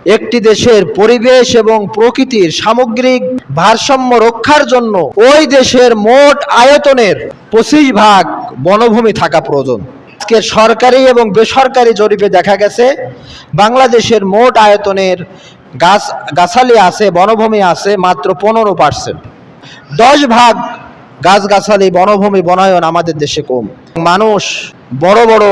একটি দেশের পরিবেশ এবং প্রকৃতির সামগ্রিক ভারসাম্য রক্ষার জন্য ওই দেশের মোট আয়তনের 25% বনভূমি থাকা প্রয়োজন। আজকের সরকারি এবং বেসরকারি জরিপে দেখা গেছে বাংলাদেশের মোট আয়তনের গাছালি আছে, বনভূমি আছে মাত্র 15%। 10% গাছগাছালি বনভূমি বনায়ন আমাদের দেশে কম। মানুষ বড় বড়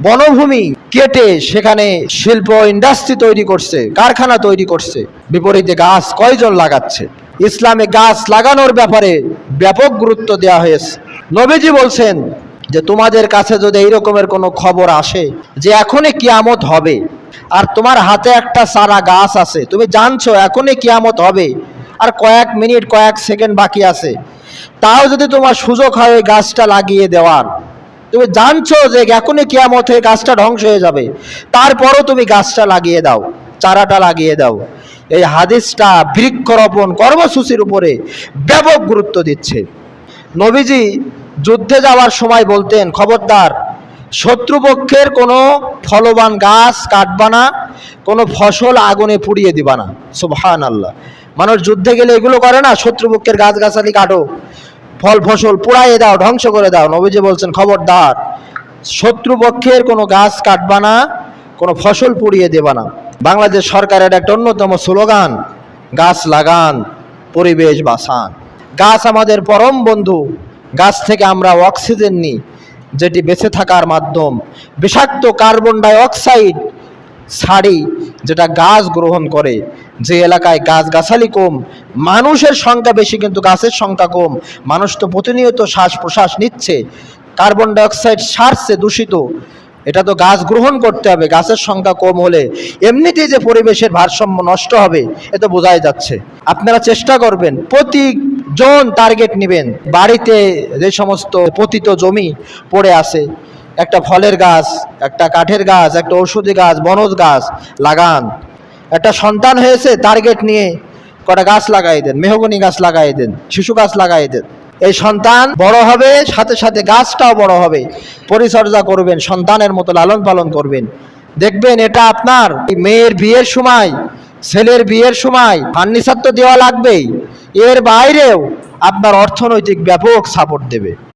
বনভূমি কেটে সেখানে শিল্প ইন্ডাস্ট্রি তৈরি করছে, কারখানা তৈরি করছে, বিপরীতে গাছ কয়জন লাগাচ্ছে? ইসলামে গাছ লাগানোর ব্যাপারে ব্যাপক গুরুত্ব দেওয়া হয়েছে। নবীজি বলছেন যে তোমাদের কাছে যদি এই রকমের কোনো খবর আসে যে এখনই কিয়ামত হবে, আর তোমার হাতে একটা চারা গাছ আছে, তুমি জানছো এখনই কিয়ামত হবে, আর কয়েক মিনিট কয়েক সেকেন্ড বাকি আছে, তাও যদি তোমার সুযোগ হয় ওই গাছটা লাগিয়ে দেওয়ার, তুমি জানছো যে এখনই কিয়ামত হয়ে গাছটা ধ্বংস হয়ে যাবে, তারপরও তুমি গাছটা লাগিয়ে দাও, চারাটা লাগিয়ে দাও। এই হাদিসটা বৃক্ষরোপণ কর্মসূচির উপরে ব্যাপক গুরুত্ব দিচ্ছে। নবীজি যুদ্ধে যাওয়ার সময় বলতেন, খবরদার শত্রুপক্ষের কোনো ফলবান গাছ কাটবা না, কোনো ফসল আগুনে পুড়িয়ে দিবা না। সুবহানাল্লাহ। মানুষ যুদ্ধে গেলে এগুলো করে না, শত্রুপক্ষের গাছগাছালি কাটো, ফল ফসল পুড়াইয়ে দাও, ধ্বংস করে দাও। নবীজি বলছেন খবরদার শত্রুপক্ষের কোনো গাছ কাটবা না, কোনো ফসল পুড়িয়ে দেবা না। বাংলাদেশ সরকারের একটা অন্যতম স্লোগান গাছ লাগান, পরিবেশ বাঁচান। গাছ আমাদের পরম বন্ধু। গাছ থেকে আমরা অক্সিজেন নিই, যেটি বেঁচে থাকার মাধ্যম। বিষাক্ত কার্বন ডাই অক্সাইড ছাড়ি, যেটা গাছ গ্রহণ করে। যে এলাকায় গাছগাছালি কম, মানুষের সংখ্যা বেশি কিন্তু গাছের সংখ্যা কম, মানুষ তো প্রতিনিয়ত শ্বাস প্রশ্বাস নিচ্ছে, কার্বন ডাই অক্সাইড ছাড়ছে দূষিত, এটা তো গাছ গ্রহণ করতে হবে। গাছের সংখ্যা কম হলে এমনিতেই যে পরিবেশের ভারসাম্য নষ্ট হবে এ তো বোঝাই যাচ্ছে। আপনারা চেষ্টা করবেন, প্রতিজন টার্গেট নেবেন। বাড়িতে যে সমস্ত পতিত জমি পড়ে আছে, একটা ফলের গাছ, একটা কাঠের গাছ, একটা ঔষধি গাছ, বনজ গাছ লাগান। একটা সন্তান হয়েছে, টার্গেট নিয়ে কটা গাছ লাগাই দেন, মেহগনি গাছ লাগাই দেন, শিশু গাছ লাগাই দেন। এই সন্তান বড় হবে, সাথে সাথে গাছটাও বড় হবে। পরিচর্যা করবেন, সন্তানের মতো লালন পালন করবেন, দেখবেন এটা আপনার মেয়ের বিয়ের সময়, ছেলের বিয়ের সময় ফার্নিচার তো দেওয়া লাগবেই, এর বাইরেও আপনার অর্থনৈতিক ব্যাপক সাপোর্ট দেবে।